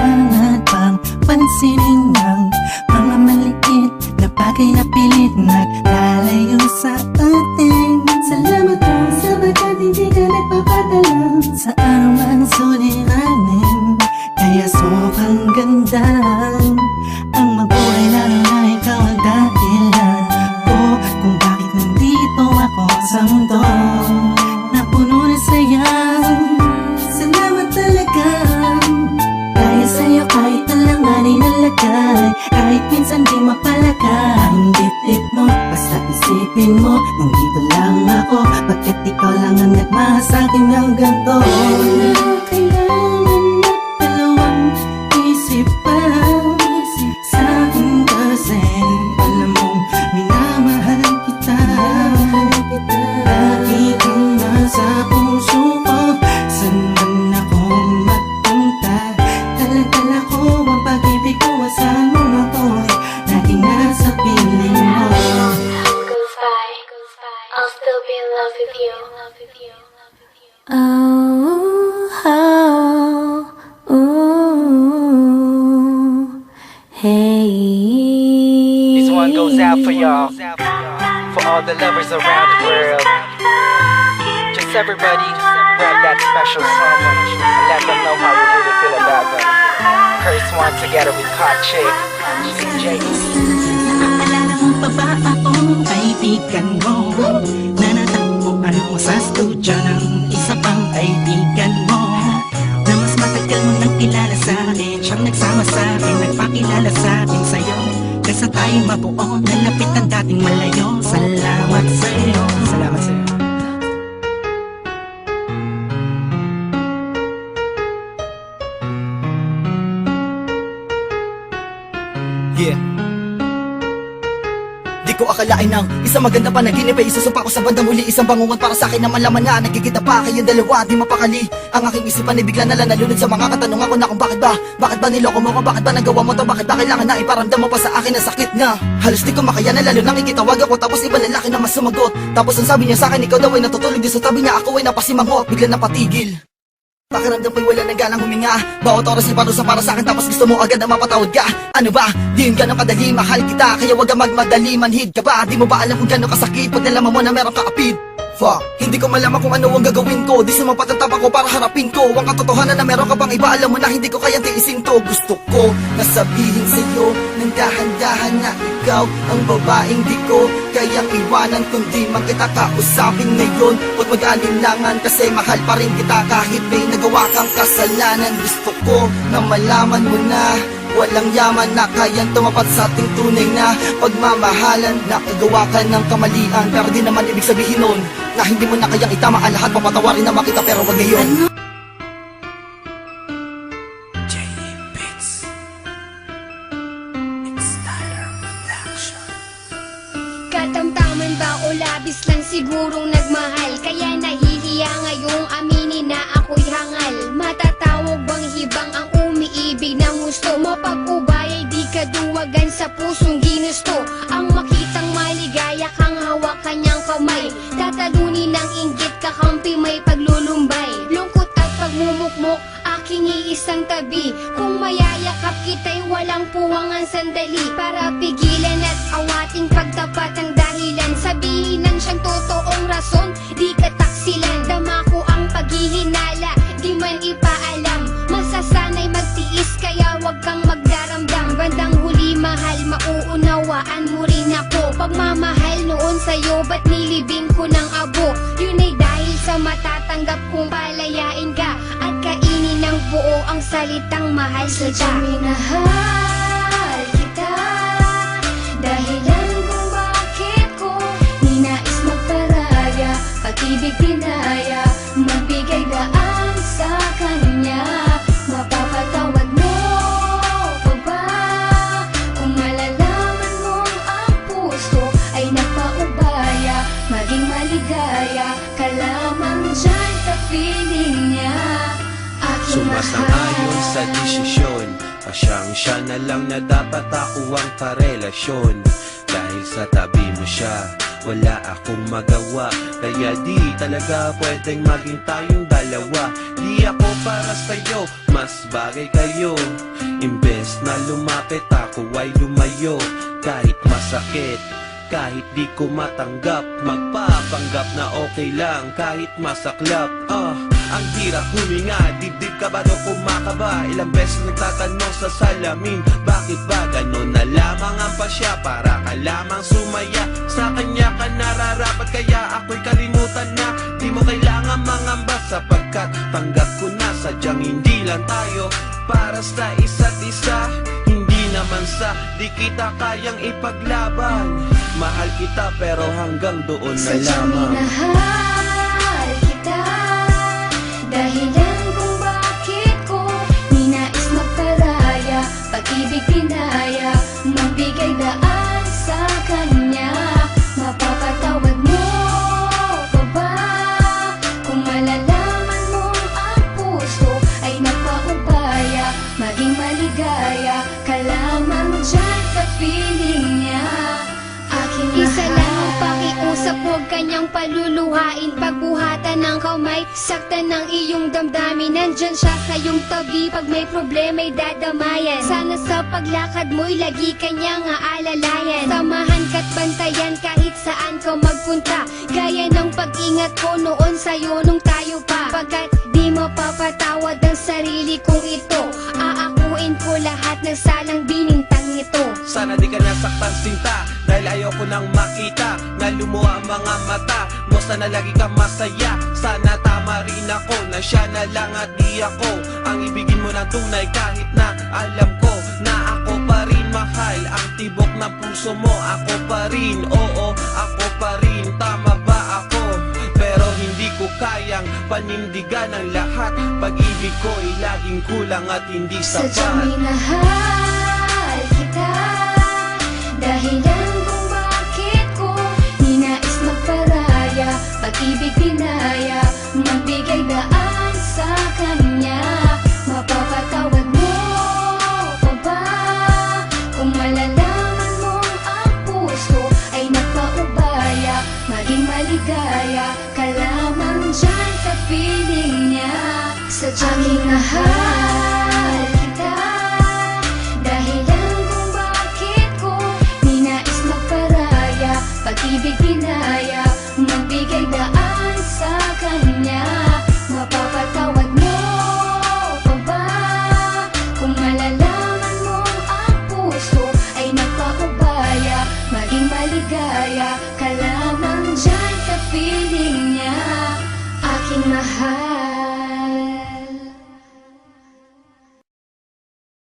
kailangan pang pansinin ng mga maliit na bagay na pilit naglalayo sa atin. Salamat ka sapagkat hindi ka nagpapadala sa anumang suliranin. Kaya sobrang ganda ang mabuhay na na ikaw ang dahilan ko kung bakit nandito ako sa mundo na puno ng saya. Salamat talaga dahil sa'yo kahit alanganin ang lagay, kahit minsan di mapalagay ang dibdib mo, basta isipin mo nandito lang ako, bakit ikaw lang ang nagmahal sa'kin ng ganito. Kailangan na dalawang isip pa sa'kin kasi alam mong minamahal kita. Lagi kang nasa puso ko, saan man ako magpunta, dala-dala ko ang pag-ibig ko, asahan mo ako'y laging nasa piling mo. Goes by, I'll still be in love with you. Hey. This one goes out for y'all, for all the lovers around the world. Just everybody, grab that special someone and let them know how you really feel about them. Curse one together with Hot Chick, CJ. Naalala mo pa ba akong kaibigan mo na natagpuan mo sa studio ng isa pang kaibigan mo na mas matagal mo nang kilala sa akin, siyang nagsama sa akin, nagpakilala sa akin sa'yo. Kaysa tayo mabuo, nalapit ang dating malayo. Salamat sa'yo. Salamat sa'yo. Yeah. Di ko akalain ng isang maganda panaginip ay isusumpa ko sa bandang huli. Isang bangungot para sa akin na malaman na nagkikita pa kayong dalawa, di mapakali. Ang aking isipan ay bigla na lang nalunod sa mga katanungan ko na kung bakit ba niloko mo ko, bakit ba nagawa mo to, bakit ba kailangan na iparamdam mo pa sa akin ang sakit na halos di ko makaya na, lalo nang ikitawag ako tapos iba lalaki na mas sumagot. Tapos ang sabi niya sa akin, ikaw daw ay natutulog din sa tabi niya, ako ay napasimangot, bigla napatigil. Pakiramdam ko'y wala nang ganang huminga. Bawat oras ay parusa para sa akin, tapos gusto mo agad na mapatawad ka. Ano ba? Di yun ganang kadali, mahal kita, kaya wag kang magmadali. Manhid ka ba? Di mo ba alam kung gano'ng kasakit pag nalaman mo na meron kaapid? Fuck, hindi ko malaman kung ano ang gagawin ko. Di sumapat ang tapak ko para harapin ko ang katotohanan na meron ka pang iba. Alam mo na hindi ko kayang tiisin to. Gusto ko nasabihin sa'yo ng dahan-dahan na ikaw ang babaeng di ko kayang iwanan, kundi man kita kausapin ngayon. Huwag mag-alinlangan kasi mahal pa rin kita kahit may nagawa kang kasalanan. Gusto ko na malaman mo na walang yaman na kayang tumapat sa ating tunay na pagmamahalan. Nakagawa ka ng kamalian, pero di naman ibig sabihin nun na hindi mo na kayang itama ang lahat. Papatawarin naman kita pero wag ngayon. Katamtaman ba o labis lang sigurong nagmahal, kaya nahihiya ngayong aminin na ako'y hangal. Matatawag bang hibang ang umiibig ng gusto mo? Pag-ubay ay di kaduwagan sa pusong ginusto. Ang makitang maligaya kang hawak kanyang kamay, tatalunin ng inggit kakampi may paglulumbay. Lungkot at pagmumukmok aking iisang tabi, kung mayayakap kita'y walang puwangan sandali para pigilan at awating pagtapat ang dahilan. Sabihin ng siyang totoong rason, di kataksilan. Dama ko ang paghihinala, di man ipaalam. Masasanay magtiis kaya wag kang magdaramdam. Bandang huli mahal, mauunawaan mo rin ako. Pagmamahal noon sa'yo, ba't nilibing ko ng abo? Yun ay dahil sa matatanggap kong palayain ka at kainin ng buo ang salitang mahal kita. Sadyang minahal kita, dahilan kung bakit ko ninais magparaya, pag-ibig pinaya, magbigay daan sa kanya. Mapapatawad mo pa ba kung malalaman mong ang puso ay nagpaubaya? Maging maligaya ka lamang dyan sa piling niya. Sumasang-ayon sa desisyon, pasyang-siya na lang na dapat ako ang karelasyon. Dahil sa tabi mo siya, wala akong magawa. Kaya di talaga pwedeng maging tayong dalawa. Di ako para sa'yo, mas bagay kayo. Imbes na lumapit ako ay lumayo. Kahit masakit, kahit di ko matanggap, magpapanggap na okay lang kahit masaklap. Ang hirap huminga, dibdib ka ba o kumakaba? Ilang beses nagtatanong sa salamin, bakit ba ganon na lamang ang pasya? Para ka lamang sumaya, sa kanya ka nararapat. Kaya ako'y kalimutan na, di mo kailangan mangamba. Sapagkat tanggap ko na sadyang hindi lang tayo para sa isa't isa. Hindi naman sa di kita kayang ipaglaban. Mahal kita pero hanggang doon na Sadyang lamang. minahal kita, dahilan kung bakit ko ninais magparaya. Pag-ibig pinaya, magbigay daan sa kanya. Mapapatawad mo pa ba kung malalaman mong ang puso ay nagpaubaya? Maging maligaya ka lamang dyan sa feeling niya. Isa lang ang pakiusap, huwag kanyang paluluhain. Pagbuhatan ng kamay, saktan ng iyong damdamin. Nandyan siya sa iyong tabi, pag may problema'y dadamayan. Sana sa paglakad mo'y lagi kanyang aalalayan. Samahan ka't bantayan kahit saan ka magpunta, gaya ng pag-ingat ko noon sa'yo nung tayo pa. Pagkat di mapapatawad ang sarili kong ito, aakuin ko lahat ng salang binintang ito. Sana di ka nasaktan sinta, dahil ayoko nang makita na lumuha ang mga mata mo. Sana lagi ka masaya, sana tama rin ako na siya na lang at di ako ang ibigin mo ng tunay. Kahit na alam ko na ako pa rin mahal, ang tibok ng puso mo ako pa rin. Oo, ako pa rin, tama ba ako? Pero hindi ko kayang panindigan ang lahat. Pag-ibig ko ay laging kulang at hindi Sadyang sapat. minahal kita, dahilan kung bakit ko ninais magparaya. Pag-ibig pinaya, magbigay daan sa kanya. Mapapatawad mo pa ba kung malalaman mong ang puso ay nagpaubaya? Maging maligaya ka lamang dyan sa feeling niya. Sadyang minahal